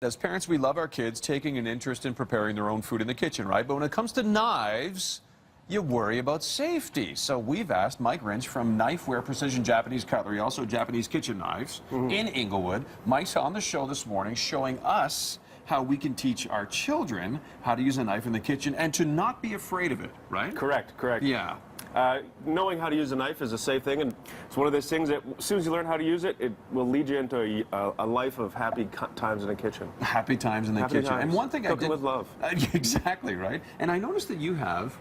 As parents, we love our kids taking an interest in preparing their own food in the kitchen, right? But when it comes to knives, you worry about safety. So we've asked Mike Wrench from Knifeware Precision Japanese Cutlery, also Japanese Kitchen Knives, in Inglewood. Mike's on the show this morning showing us how we can teach our children how to use a knife in the kitchen and to not be afraid of it, right? Correct. Yeah. Knowing how to use a knife is a safe thing, and it's one of those things that as soon as you learn how to use it, it will lead you into a life of happy times in the kitchen. Happy times in the kitchen. Times. And one thing Cooking with love. Exactly, right? And I noticed that you have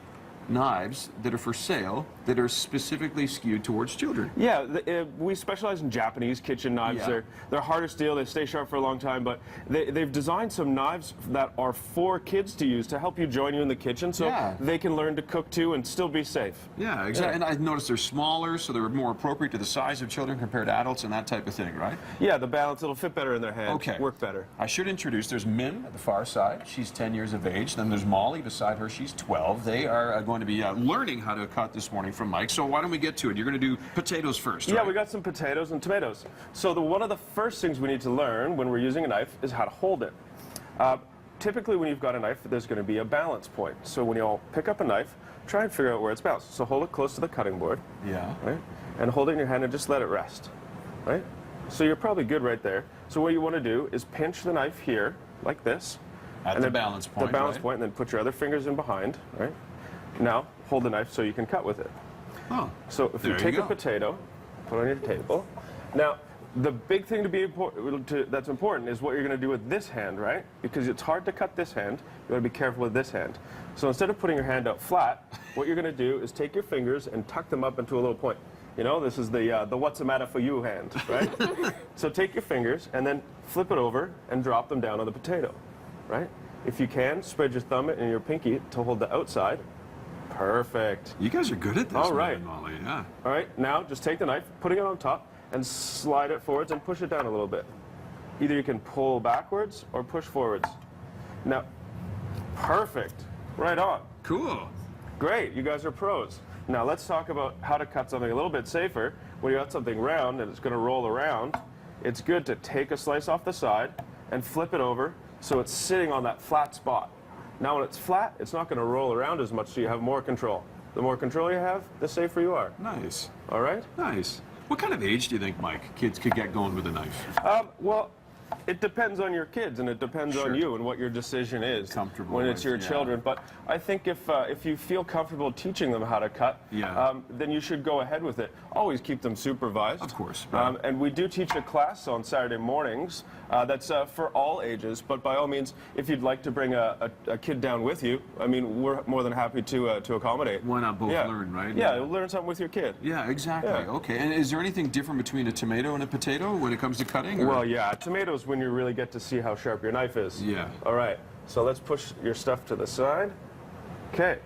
knives that are for sale that are specifically skewed towards children. Yeah, we specialize in Japanese kitchen knives. Yeah. They're harder steel, they stay sharp for a long time, but they've designed some knives that are for kids to use to help you join you in the kitchen so they can learn to cook too and still be safe. Yeah, exactly. Yeah. And I noticed they're smaller, so they're more appropriate to the size of children compared to adults and that type of thing, right? Yeah, the balance, it'll fit better in their hand, work better. I should introduce, there's Mim at the far side. She's 10 years of age. Then there's Molly beside her. She's 12. They are going to be learning how to cut this morning from Mike. So why don't we get to it? You're going to do potatoes first, right? Yeah, we got some potatoes and tomatoes. So one of the first things we need to learn when we're using a knife is how to hold it. Typically when you've got a knife, there's going to be a balance point. So when you all pick up a knife, try and figure out where it's balanced. So hold it close to the cutting board. Yeah. Right? And hold it in your hand and just let it rest. Right? So you're probably good right there. So what you want to do is pinch the knife here, like this. At the balance point, the balance point, and then put your other fingers in behind, right? Now, hold the knife so you can cut with it. Oh, so if you take a potato, put it on your table. Now, the big thing that's important is what you're going to do with this hand, right? Because it's hard to cut this hand. You got to be careful with this hand. So instead of putting your hand out flat, what you're going to do is take your fingers and tuck them up into a little point. You know, this is the what's the matter for you hand, right? So take your fingers and then flip it over and drop them down on the potato, right? If you can, spread your thumb and your pinky to hold the outside. Perfect. You guys are good at this, all right, Molly. Yeah. All right, now just take the knife, putting it on top, and slide it forwards and push it down a little bit. Either you can pull backwards or push forwards. Now, perfect. Right on. Cool. Great, you guys are pros. Now let's talk about how to cut something a little bit safer. When you got something round and it's going to roll around, it's good to take a slice off the side and flip it over so it's sitting on that flat spot. Now when it's flat, it's not going to roll around as much, so you have more control. The more control you have, the safer you are. Nice. All right? Nice. What kind of age do you think, Mike, kids could get going with a knife? Well, it depends on your kids, and it depends on you and what your decision is comfortable when it's your children. But I think if you feel comfortable teaching them how to cut, then you should go ahead with it. Always keep them supervised. Of course. And we do teach a class on Saturday mornings that's for all ages. But by all means, if you'd like to bring a kid down with you, I mean, we're more than happy to accommodate. Why not both learn, right? Yeah, learn something with your kid. Yeah, exactly. Yeah. Okay. And is there anything different between a tomato and a potato when it comes to cutting? Or? Well, yeah, tomatoes when you really get to see how sharp your knife is. Yeah. All right. So let's push your stuff to the side. Okay.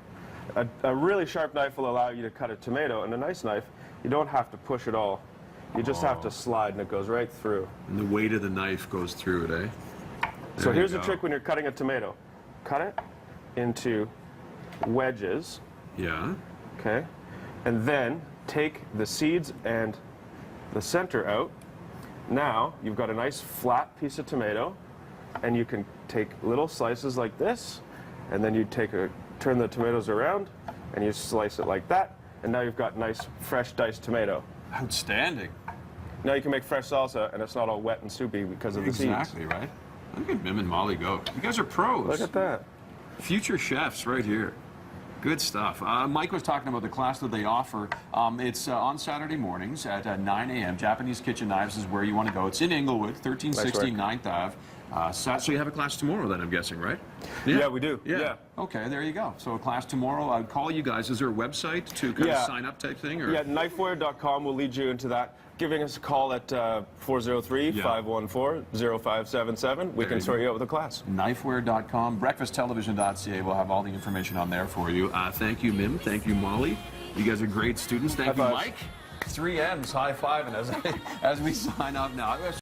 A really sharp knife will allow you to cut a tomato, and a nice knife, you don't have to push at all. You just have to slide, and it goes right through. And the weight of the knife goes through it, eh? So here's the trick when you're cutting a tomato. Cut it into wedges. Yeah. Okay. And then take the seeds and the center out. Now you've got a nice flat piece of tomato, and you can take little slices like this, and then you turn the tomatoes around, and you slice it like that, and now you've got nice fresh diced tomato. Outstanding. Now you can make fresh salsa, and it's not all wet and soupy because of the seeds. Exactly, right? Look at Mim and Molly go. You guys are pros. Look at that. Future chefs right here. Good stuff. Mike was talking about the class that they offer. It's on Saturday mornings at 9 a.m. Japanese Kitchen Knives is where you want to go. It's in Inglewood, 1316 9th Ave. So you have a class tomorrow then, I'm guessing, right? Yeah, we do. Yeah. Okay, there you go. So a class tomorrow. I'd call you guys. Is there a website to kind of sign up type thing? Or? Yeah, knifeware.com will lead you into that. Giving us a call at 403-514-0577. We can sort you out with a class. Knifeware.com, breakfasttelevision.ca. We'll have all the information on there for you. Thank you, Mim. Thank you, Molly. You guys are great students. Thank you, Mike. 3 M's, high five, and as we sign off now.